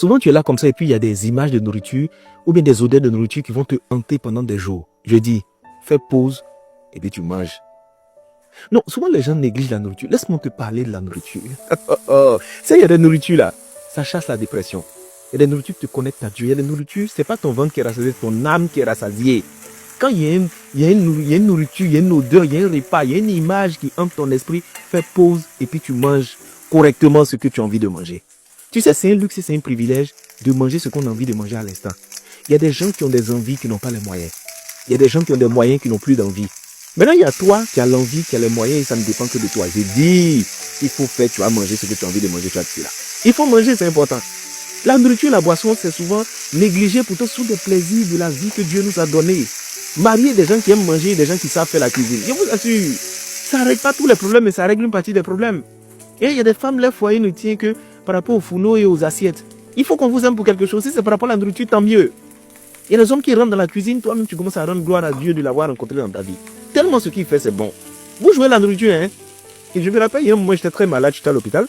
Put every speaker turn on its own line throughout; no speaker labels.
Souvent, tu es là comme ça et puis il y a des images de nourriture ou bien des odeurs de nourriture qui vont te hanter pendant des jours. Je dis, fais pause et puis tu manges. Non, souvent les gens négligent la nourriture. Laisse-moi te parler de la nourriture. Ça, il y a des nourritures là, ça chasse la dépression. Il y a des nourritures qui te connectent à Dieu. Il y a des nourritures, c'est pas ton ventre qui est rassasié, c'est ton âme qui est rassasiée. Quand il y a une nourriture, il y a une odeur, il y a un repas, il y a une image qui hante ton esprit, fais pause et puis tu manges correctement ce que tu as envie de manger. Tu sais, c'est un luxe et c'est un privilège de manger ce qu'on a envie de manger à l'instant. Il y a des gens qui ont des envies qui n'ont pas les moyens. Il y a des gens qui ont des moyens qui n'ont plus d'envie. Maintenant, il y a toi qui as l'envie, qui as les moyens et ça ne dépend que de toi. J'ai dit, il faut faire, tu vas manger ce que tu as envie de manger, tu vas dessus là. Il faut manger, c'est important. La nourriture, la boisson, c'est souvent négligé, pourtant ce sont des plaisirs de la vie que Dieu nous a donnés. Marier des gens qui aiment manger, des gens qui savent faire la cuisine. Je vous assure, ça ne règle pas tous les problèmes, mais ça règle une partie des problèmes. Et il y a des femmes, leur foyer ne tient que par rapport aux fourneaux et aux assiettes. Il faut qu'on vous aime pour quelque chose. Si c'est par rapport à la nourriture, tant mieux. Il y a des hommes qui rentrent dans la cuisine, toi-même tu commences à rendre gloire à Dieu de l'avoir rencontré dans ta vie. Tellement ce qu'il fait, c'est bon. Vous jouez la nourriture, hein. Et je me rappelle, moi j'étais très malade, j'étais à l'hôpital.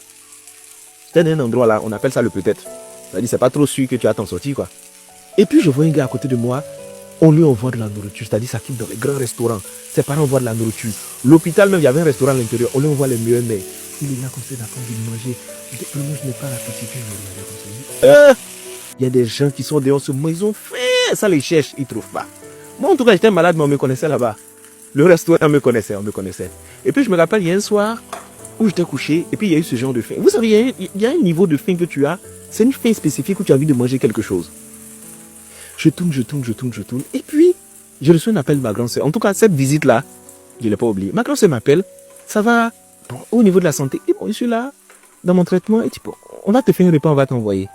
C'était dans un endroit là, on appelle ça le peut-être. C'est-à-dire, c'est pas trop sûr que tu vas t'en sortir, quoi. Et puis je vois un gars à côté de moi, on lui envoie de la nourriture, c'est-à-dire ça quitte dans les grands restaurants. Ses parents envoient de la nourriture. L'hôpital même, il y avait un restaurant à l'intérieur, on lui envoie les meilleurs mets. Il est là comme ça, il a pas envie de manger. Je dis, moi je n'ai pas l'appétit, je vais manger. Il y a des gens qui sont dehors, ils ont faim, ça les cherche, ils ne trouvent pas. Moi en tout cas, j'étais malade, mais on me connaissait là-bas. Le restaurant, on me connaissait. Et puis je me rappelle, il y a un soir où j'étais couché, et puis il y a eu ce genre de faim. Vous savez, il y a un niveau de faim que tu as, c'est une faim spécifique où tu as envie de manger quelque chose. Je tourne, et puis je reçois un appel de ma grande sœur. En tout cas, cette visite-là, je ne l'ai pas oublié. Ma grande sœur m'appelle, ça va, bon, au niveau de la santé, et bon, je suis là, dans mon traitement, et bon, on va te faire un repas, on va t'envoyer.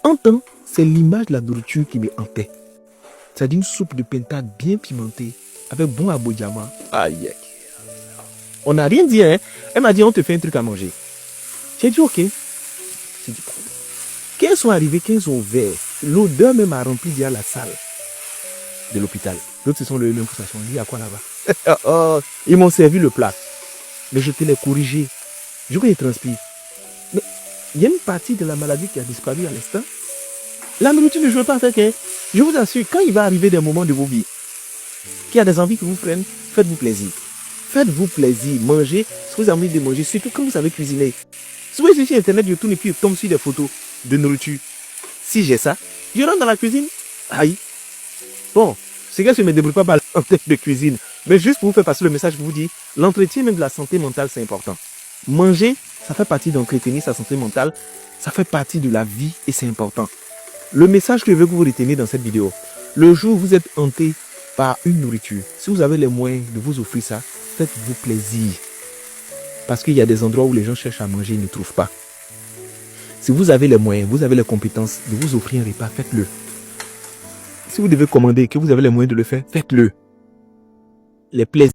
En temps, c'est l'image de la nourriture qui me hantait. C'est-à-dire une soupe de pintade bien pimentée, avec bon abodjama. Aïe. On n'a rien dit, hein. Elle m'a dit, on te fait un truc à manger. J'ai dit, ok. J'ai dit, quand ils sont arrivés, quand ils ont ouvert, l'odeur même a rempli déjà la salle de l'hôpital. L'autre, ce sont les mêmes pulsations. Il y a quoi là-bas? Ils m'ont servi le plat. Mais je te l'ai corrigé. Je vois qu'ils transpirent. Mais il y a une partie de la maladie qui a disparu à l'instant. La nourriture ne joue pas avec, hein. Je vous assure, quand il va arriver des moments de vos vies, qu'il y a des envies qui vous prennent, faites-vous plaisir. Faites-vous plaisir, mangez ce que vous avez envie de manger, surtout quand vous savez cuisiner. Souvent, je suis sur Internet, je tourne et puis je tombe sur des photos de nourriture. Si j'ai ça, je rentre dans la cuisine. Aïe. Bon, c'est que je ne me débrouille pas mal en tête de cuisine. Mais juste pour vous faire passer le message, je vous dis, l'entretien même de la santé mentale, c'est important. Manger, ça fait partie d'entretenir sa santé mentale. Ça fait partie de la vie et c'est important. Le message que je veux que vous reteniez dans cette vidéo, le jour où vous êtes hanté par une nourriture, si vous avez les moyens de vous offrir ça, faites-vous plaisir. Parce qu'il y a des endroits où les gens cherchent à manger et ne trouvent pas. Si vous avez les moyens, vous avez les compétences de vous offrir un repas, faites-le. Si vous devez commander et que vous avez les moyens de le faire, faites-le. Les plaisirs.